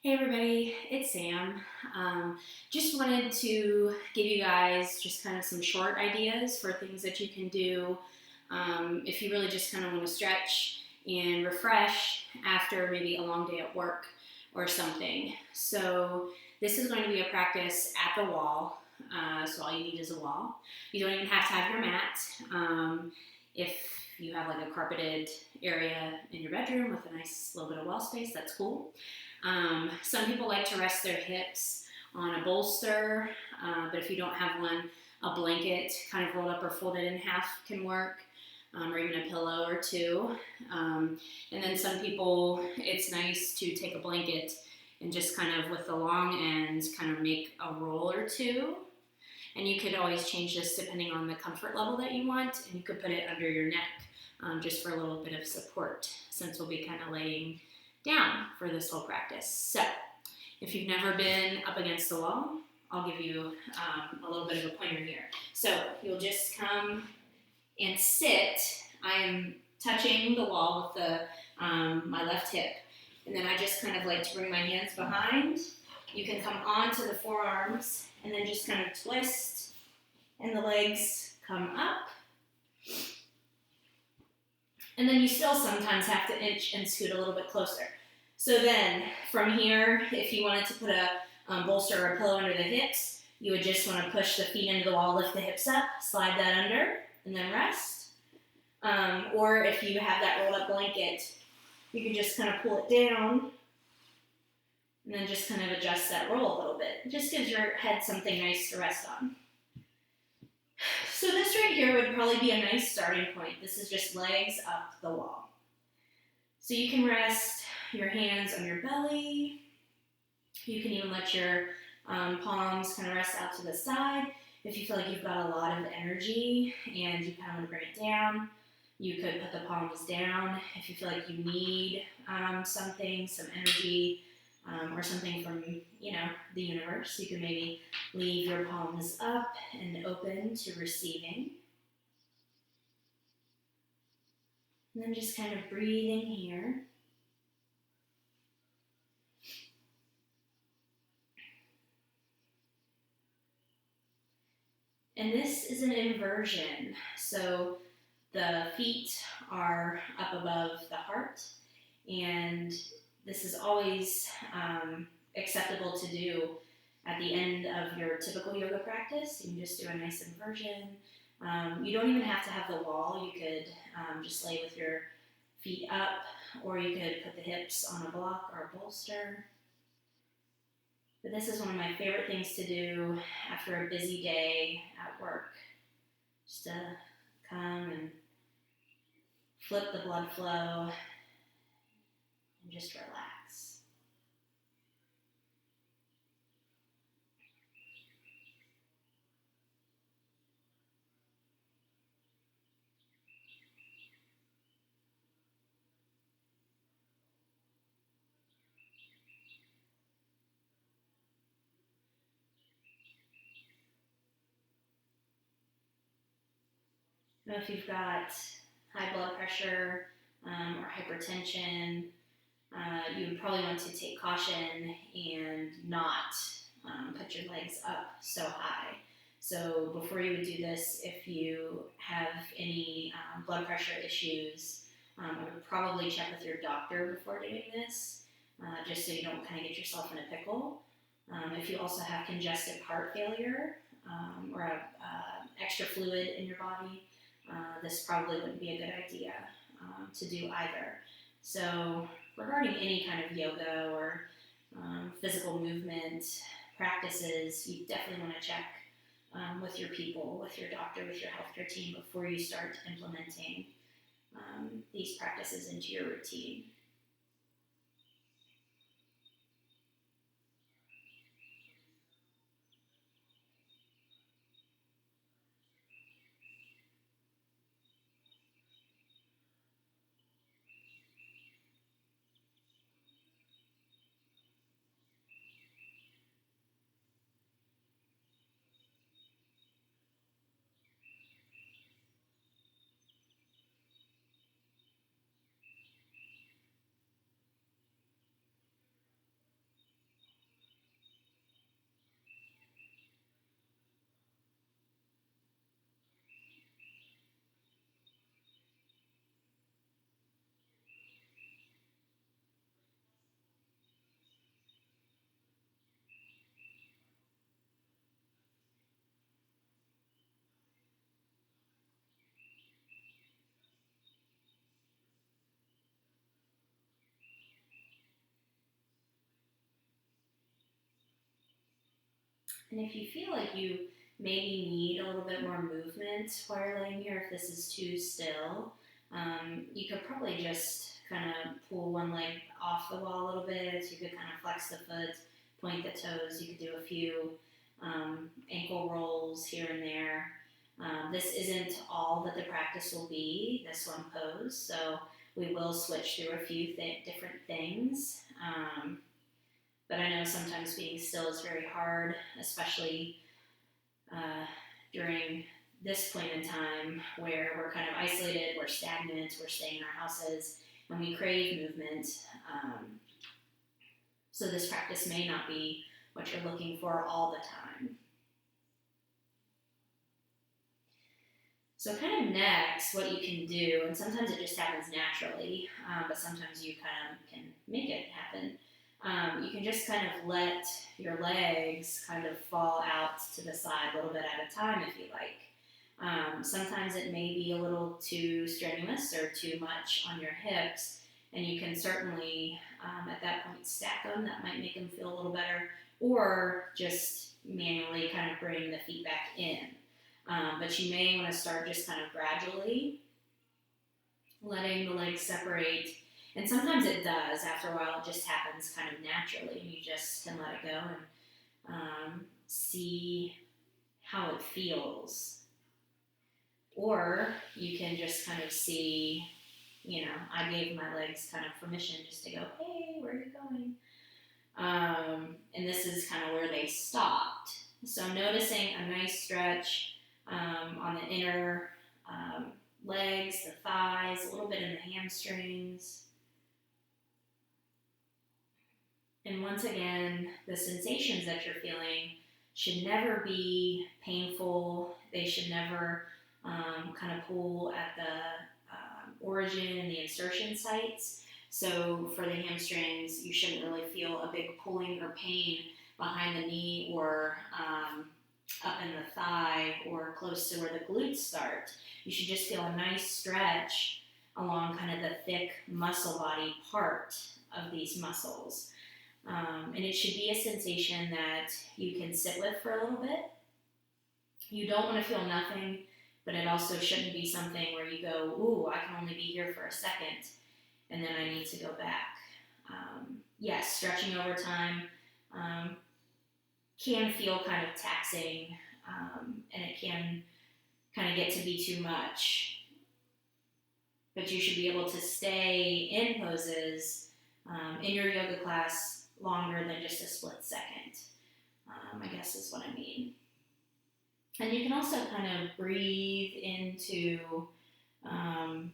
Hey everybody, it's Sam. Just wanted to give you guys just kind of some short ideas for things that you can do if you really just kind of want to stretch and refresh after maybe a long day at work or something. So this is going to be a practice at the wall. So all you need is a wall. You don't even have to have your mat. If you have like a carpeted area in your bedroom with a nice little bit of wall space, that's cool. Some people like to rest their hips on a bolster, but if you don't have one, a blanket kind of rolled up or folded in half can work, or even a pillow or two. And then some people, it's nice to take a blanket and just kind of with the long ends kind of make a roll or two. And you could always change this depending on the comfort level that you want, and you could put it under your neck just for a little bit of support, since we'll be kind of laying down for this whole practice. So if you've never been up against the wall, I'll give you a little bit of a pointer here. So you'll just come and sit. I am touching the wall with the my left hip, and then I just kind of like to bring my hands behind. You can come onto the forearms and then just kind of twist, and the legs come up. And then you still sometimes have to inch and scoot a little bit closer. So then from here, if you wanted to put a bolster or a pillow under the hips, you would just want to push the feet into the wall, lift the hips up, slide that under, and then rest. Or if you have that rolled up blanket, you can just kind of pull it down and then just kind of adjust that roll a little bit. It just gives your head something nice to rest on. So this right here would probably be a nice starting point. This is just legs up the wall. So you can rest your hands on your belly. You can even let your palms kind of rest out to the side. If you feel like you've got a lot of energy and you kind of want to bring it down, you could put the palms down. If you feel like you need something, some energy, or something from, the universe, you can maybe leave your palms up and open to receiving. And then just kind of breathing here. And this is an inversion. So the feet are up above the heart, and this is always acceptable to do at the end of your typical yoga practice. You can just do a nice inversion. You don't even have to have the wall. You could just lay with your feet up, or you could put the hips on a block or a bolster. But this is one of my favorite things to do after a busy day at work. Just to come and flip the blood flow and just relax. Now, if you've got high blood pressure or hypertension, you would probably want to take caution and not put your legs up so high. So before you would do this, if you have any blood pressure issues, I would probably check with your doctor before doing this, just so you don't kind of get yourself in a pickle. If you also have congestive heart failure or extra fluid in your body, this probably wouldn't be a good idea to do either. So regarding any kind of yoga or physical movement practices, you definitely want to check with your people, with your doctor, with your healthcare team before you start implementing these practices into your routine. And if you feel like you maybe need a little bit more movement while you're laying here, if this is too still, you could probably just kind of pull one leg off the wall a little bit. So you could kind of flex the foot, point the toes. You could do a few ankle rolls here and there. This isn't all that the practice will be, this one pose, so we will switch through a few different things. But I know sometimes being still is very hard, especially during this point in time where we're kind of isolated, we're stagnant, we're staying in our houses, and we crave movement. So this practice may not be what you're looking for all the time. So kind of next, what you can do, and sometimes it just happens naturally, but sometimes you kind of can make it happen. You can just kind of let your legs kind of fall out to the side a little bit at a time if you like. Sometimes it may be a little too strenuous or too much on your hips, and you can certainly at that point stack them. That might make them feel a little better, or just manually kind of bring the feet back in. But you may want to start just kind of gradually letting the legs separate. And sometimes it does. After a while, it just happens kind of naturally. And you just can let it go and see how it feels. Or you can just kind of see, I gave my legs kind of permission just to go, hey, where are you going? And this is kind of where they stopped. So noticing a nice stretch on the inner legs, the thighs, a little bit in the hamstrings. And once again, the sensations that you're feeling should never be painful. They should never kind of pull at the origin and the insertion sites. So for the hamstrings, you shouldn't really feel a big pulling or pain behind the knee or up in the thigh or close to where the glutes start. You should just feel a nice stretch along kind of the thick muscle body part of these muscles. And it should be a sensation that you can sit with for a little bit. You don't want to feel nothing, but it also shouldn't be something where you go, ooh, I can only be here for a second, and then I need to go back. Yes, stretching over time can feel kind of taxing, and it can kind of get to be too much. But you should be able to stay in poses in your yoga class longer than just a split second, I guess is what I mean. And you can also kind of breathe into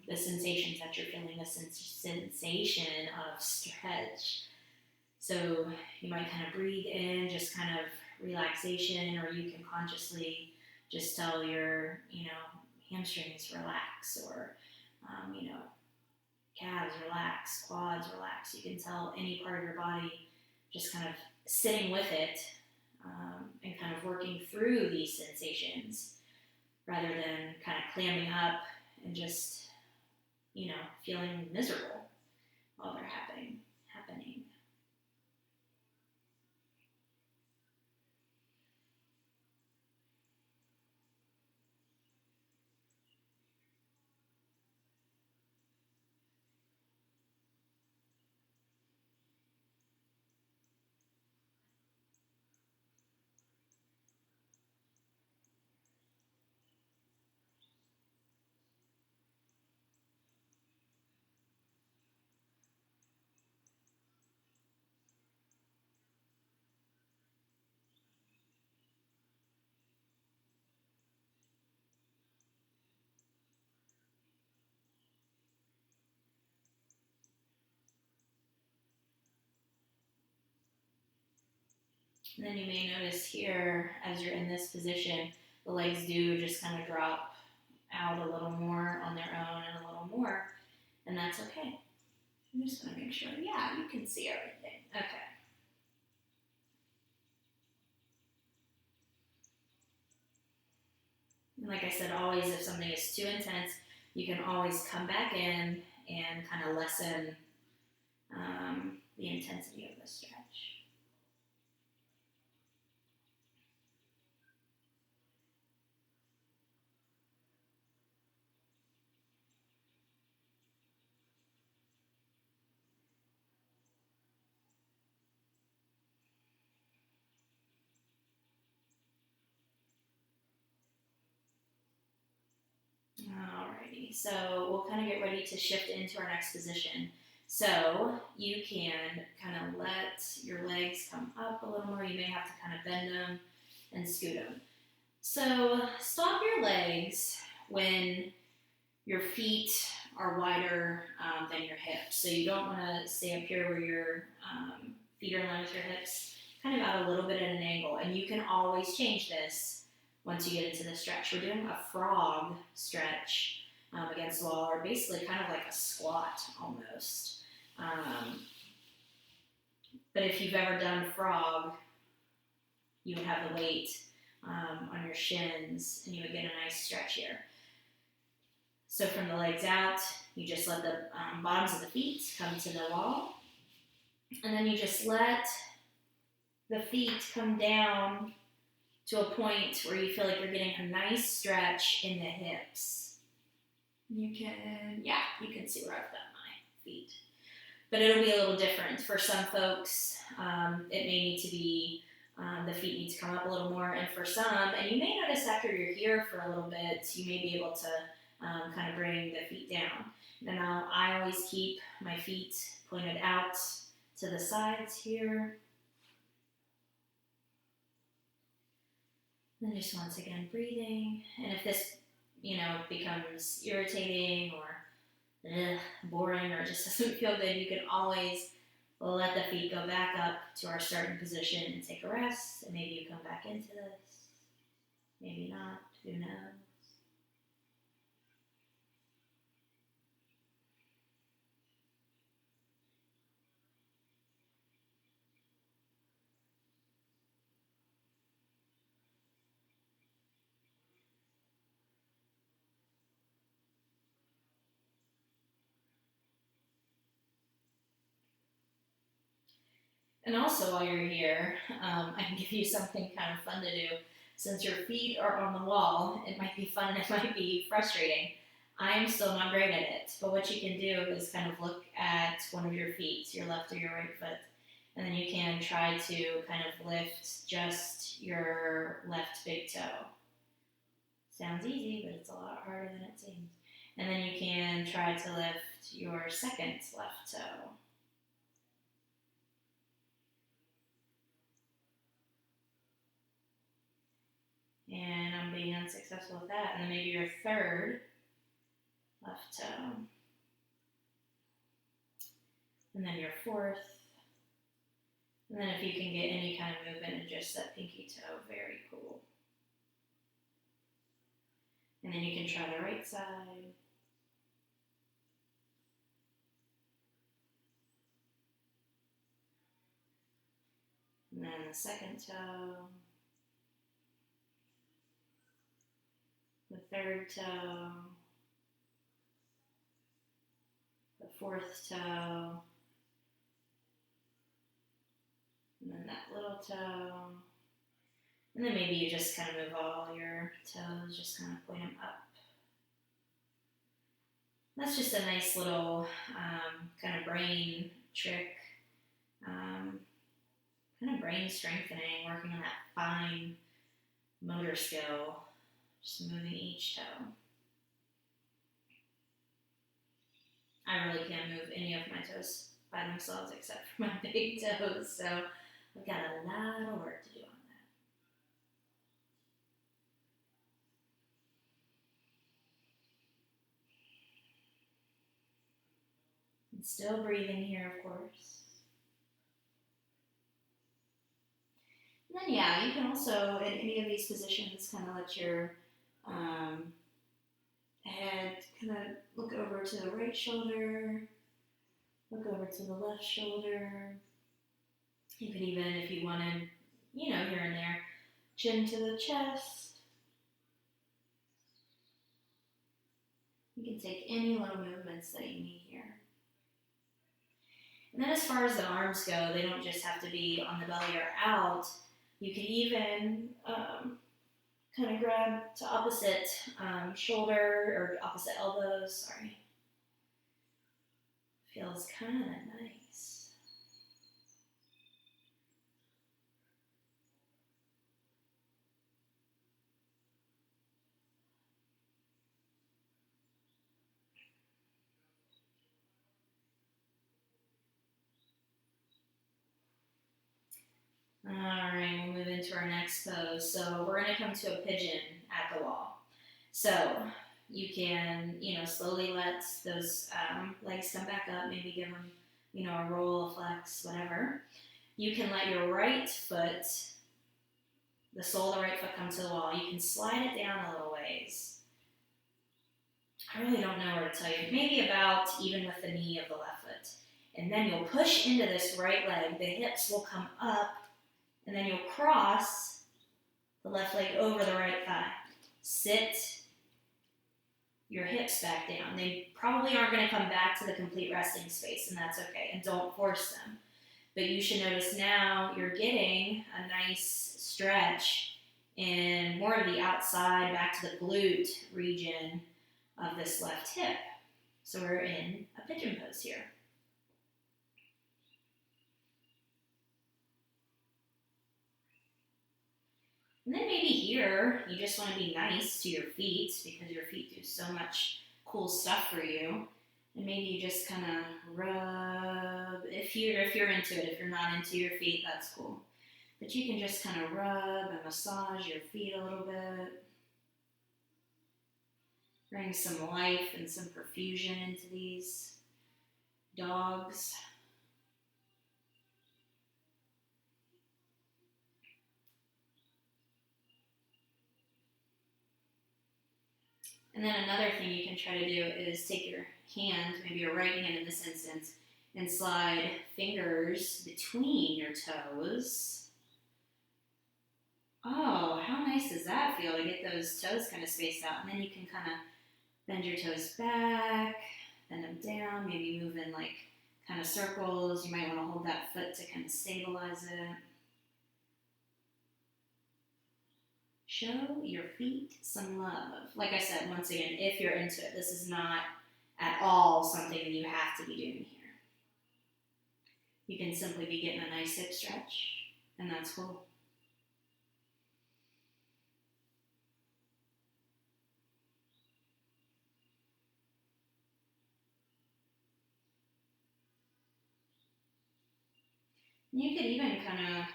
the sensations that you're feeling, the sensation of stretch. So you might kind of breathe in, just kind of relaxation, or you can consciously just tell your, hamstrings relax, or, calves relax, quads relax. You can tell any part of your body just kind of sitting with it and kind of working through these sensations rather than kind of clamming up and just, feeling miserable while they're happening. And then you may notice here, as you're in this position, the legs do just kind of drop out a little more on their own and a little more, and that's okay. I'm just going to make sure, yeah, you can see everything. Okay. And like I said, always if something is too intense, you can always come back in and kind of lessen the intensity of the stretch. Alrighty, so we'll kind of get ready to shift into our next position. So you can kind of let your legs come up a little more. You may have to kind of bend them and scoot them. So stop your legs when your feet are wider than your hips. So you don't want to stay up here where your feet are in line with your hips, kind of out a little bit at an angle. And you can always change this once you get into the stretch. We're doing a frog stretch against the wall, or basically kind of like a squat almost. But if you've ever done frog, you would have the weight on your shins, and you would get a nice stretch here. So from the legs out, you just let the bottoms of the feet come to the wall, and then you just let the feet come down to a point where you feel like you're getting a nice stretch in the hips. You can see where I've got my feet. But it'll be a little different. For some folks, it may need to be, the feet need to come up a little more. And for some, and you may notice after you're here for a little bit, you may be able to kind of bring the feet down. Now, I always keep my feet pointed out to the sides here. And just once again, breathing. And if this, becomes irritating or boring or just doesn't feel good, you can always let the feet go back up to our starting position and take a rest. And maybe you come back into this. Maybe not. Who knows? And also while you're here, I can give you something kind of fun to do. Since your feet are on the wall, it might be fun and it might be frustrating. I'm still not great at it, but what you can do is kind of look at one of your feet, your left or your right foot, and then you can try to kind of lift just your left big toe. Sounds easy, but it's a lot harder than it seems. And then you can try to lift your second left toe. And I'm being unsuccessful with that. And then maybe your third left toe. And then your fourth. And then if you can get any kind of movement in just that pinky toe, very cool. And then you can try the right side. And then the second toe. The third toe. The fourth toe. And then that little toe. And then maybe you just kind of move all your toes, just kind of point them up. That's just a nice little kind of brain trick, kind of brain strengthening, working on that fine motor skill, just moving each toe. I really can't move any of my toes by themselves except for my big toes, so I've got a lot of work to do on that. And still breathing here, of course. And then, you can also, in any of these positions, kind of let your head kind of look over to the right shoulder, look over to the left shoulder. You could even, if you wanted, here and there, chin to the chest. You can take any little movements that you need here. And then as far as the arms go, they don't just have to be on the belly or out. You can even kind of grab to opposite shoulder or opposite elbows. Sorry. Feels kind of nice. into our next pose. So we're going to come to a pigeon at the wall. So you can, slowly let those legs come back up, maybe give them, a roll, a flex, whatever. You can let your right foot, the sole of the right foot, come to the wall. You can slide it down a little ways. I really don't know where to tell you. Maybe about even with the knee of the left foot. And then you'll push into this right leg. The hips will come up, and then you'll cross the left leg over the right thigh. Sit your hips back down. They probably aren't going to come back to the complete resting space, and that's okay. And don't force them. But you should notice now you're getting a nice stretch in more of the outside, back to the glute region of this left hip. So we're in a pigeon pose here. And then maybe here, you just want to be nice to your feet because your feet do so much cool stuff for you. And maybe you just kind of rub, if you're into it. If you're not into your feet, that's cool. But you can just kind of rub and massage your feet a little bit. Bring some life and some perfusion into these dogs. And then another thing you can try to do is take your hand, maybe your right hand in this instance, and slide fingers between your toes. Oh, how nice does that feel to get those toes kind of spaced out? And then you can kind of bend your toes back, bend them down, maybe move in like kind of circles. You might want to hold that foot to kind of stabilize it. Show your feet some love. Like I said, once again, if you're into it, this is not at all something that you have to be doing here. You can simply be getting a nice hip stretch, and that's cool. You could even kind of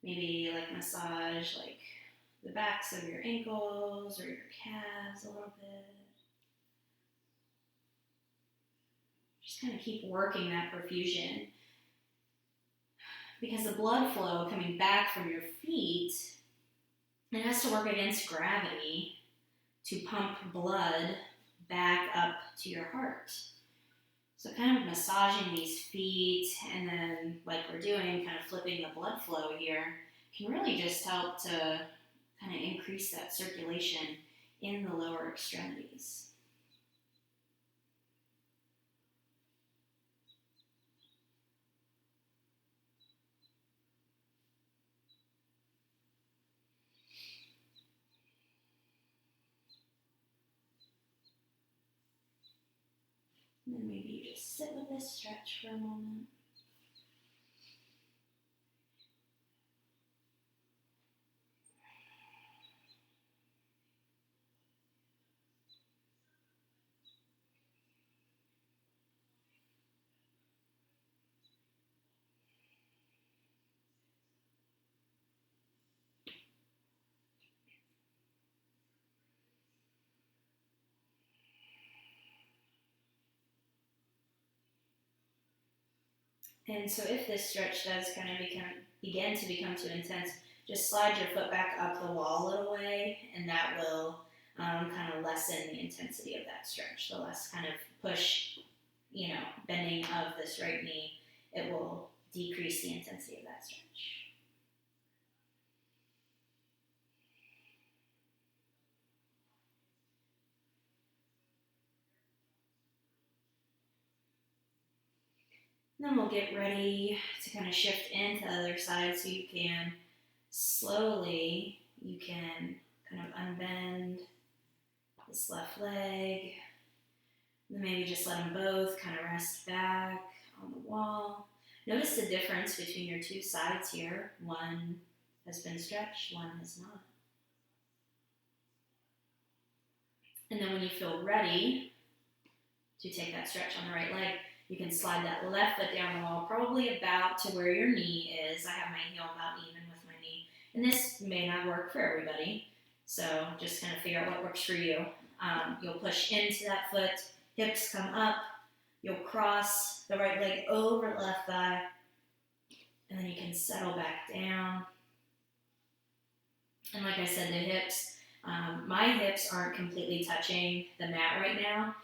maybe like massage like the backs of your ankles or your calves a little bit. Just kind of keep working that perfusion. Because the blood flow coming back from your feet, it has to work against gravity to pump blood back up to your heart. So kind of massaging these feet and then, like we're doing, kind of flipping the blood flow here can really just help to kind of increase that circulation in the lower extremities. And then maybe you just sit with this stretch for a moment. And so if this stretch does kind of begin to become too intense, just slide your foot back up the wall a little way, and that will kind of lessen the intensity of that stretch. The less kind of push, bending of this right knee, it will decrease the intensity of that stretch. Then we'll get ready to kind of shift into the other side, so you can slowly, kind of unbend this left leg. Then maybe just let them both kind of rest back on the wall. Notice the difference between your two sides here. One has been stretched, one has not. And then when you feel ready to take that stretch on the right leg, you can slide that left foot down the wall, probably about to where your knee is. I have my heel about even with And this may not work for everybody, so just kind of figure out what works for you. You'll push into that foot, hips come up, you'll cross the right leg over the left thigh, and then you can settle back down. And like I said, the hips, my hips aren't completely touching the mat right now,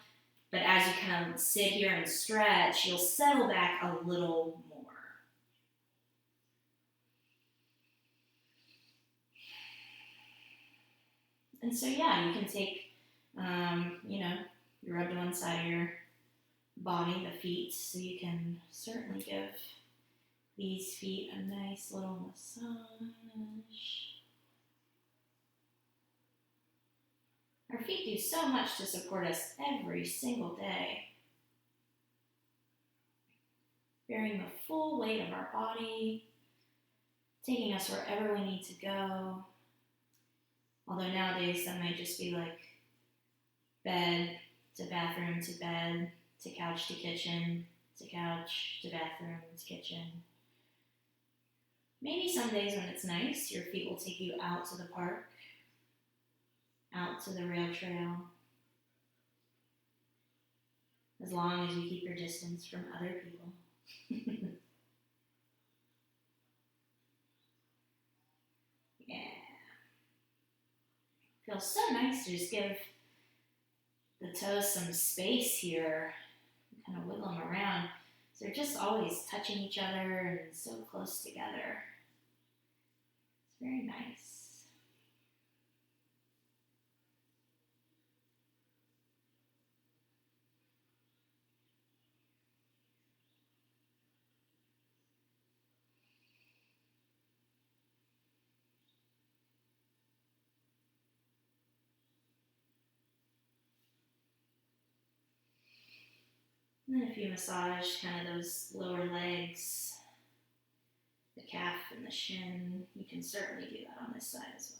but as you kind of sit here and stretch, you'll settle back a little more. And so yeah, you can take, you rub to one side of your body, the feet, so you can certainly give these feet a nice little massage. Our feet do so much to support us every single day, bearing the full weight of our body, taking us wherever we need to go. Although nowadays that might just be like bed to bathroom to bed to couch to kitchen to couch to bathroom to kitchen. Maybe some days when it's nice, your feet will take you out to the park, out to the rail trail, as long as you keep your distance from other people. Yeah. Feels so nice to just give the toes some space here, kind of wiggle them around. So they're just always touching each other and so close together. It's very nice. And then if you massage kind of those lower legs, the calf and the shin, you can certainly do that on this side as well.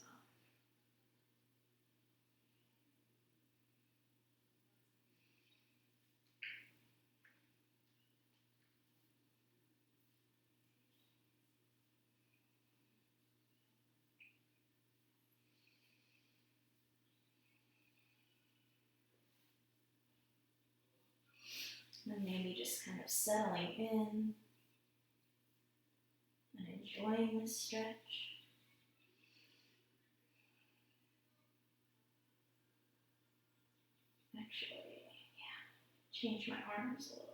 And then maybe just kind of settling in and enjoying this stretch. Actually, yeah, change my arms a little bit.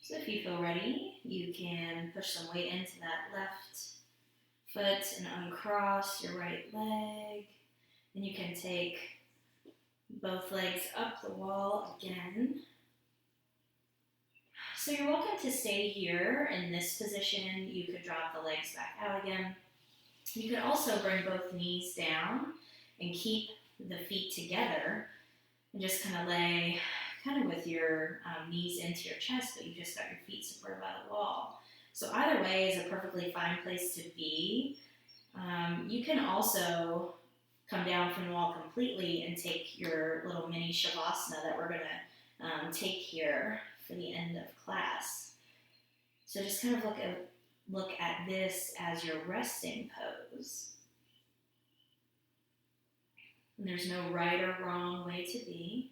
So if you feel ready, you can push some weight into that left foot and uncross your right leg. And you can take both legs up the wall again. So you're welcome to stay here in this position. You could drop the legs back out again. You could also bring both knees down and keep the feet together and just kind of lay kind of with your knees into your chest, but you just got your feet supported by the wall. So either way is a perfectly fine place to be. You can also come down from the wall completely and take your little mini shavasana that we're going to take here for the end of class. So just kind of look at this as your resting pose. And there's no right or wrong way to be.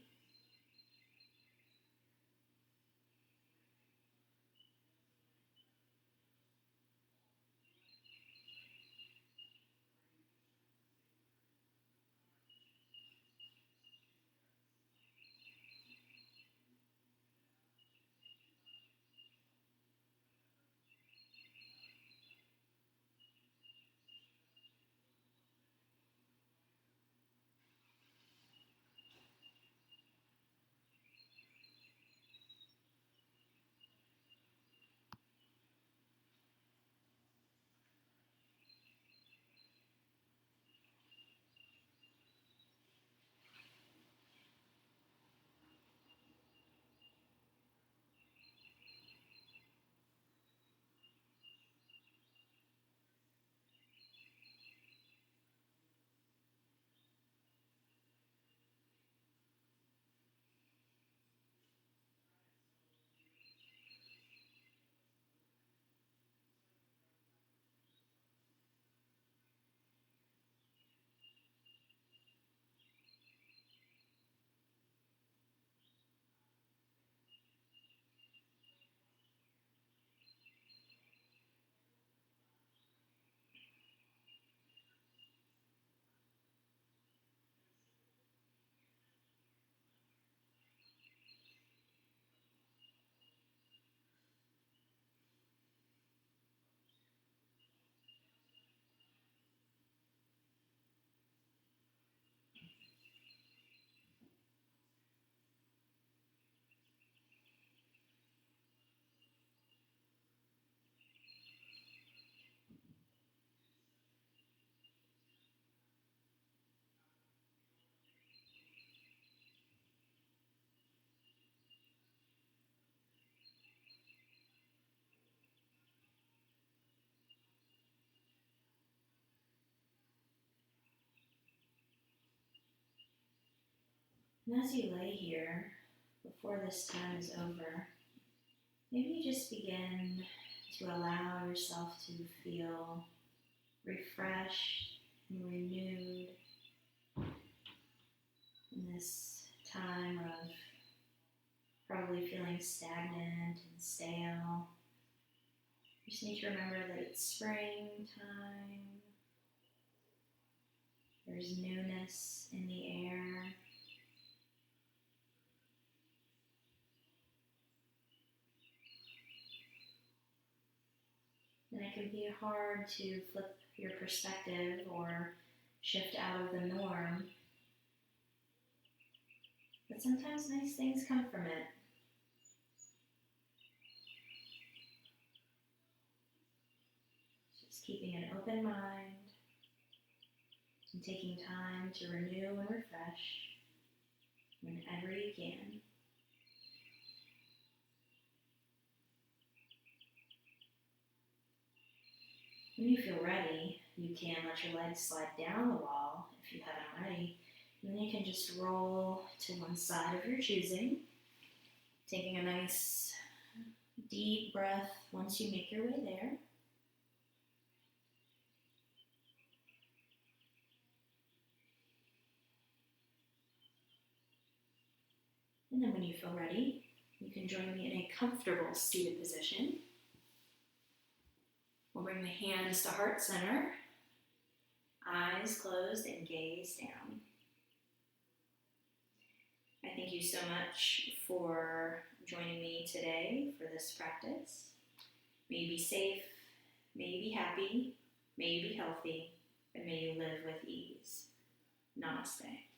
And as you lay here, before this time is over, maybe you just begin to allow yourself to feel refreshed and renewed in this time of probably feeling stagnant and stale. You just need to remember that it's springtime. There's newness in the air. And it can be hard to flip your perspective or shift out of the norm. But sometimes nice things come from it. Just keeping an open mind and taking time to renew and refresh whenever you can. When you feel ready, you can let your legs slide down the wall if you haven't already. And then you can just roll to one side of your choosing, taking a nice deep breath once you make your way there. And then when you feel ready, you can join me in a comfortable seated position. We'll bring the hands to heart center, eyes closed and gaze down. I thank you so much for joining me today for this practice. May you be safe, may you be happy, may you be healthy, and may you live with ease. Namaste.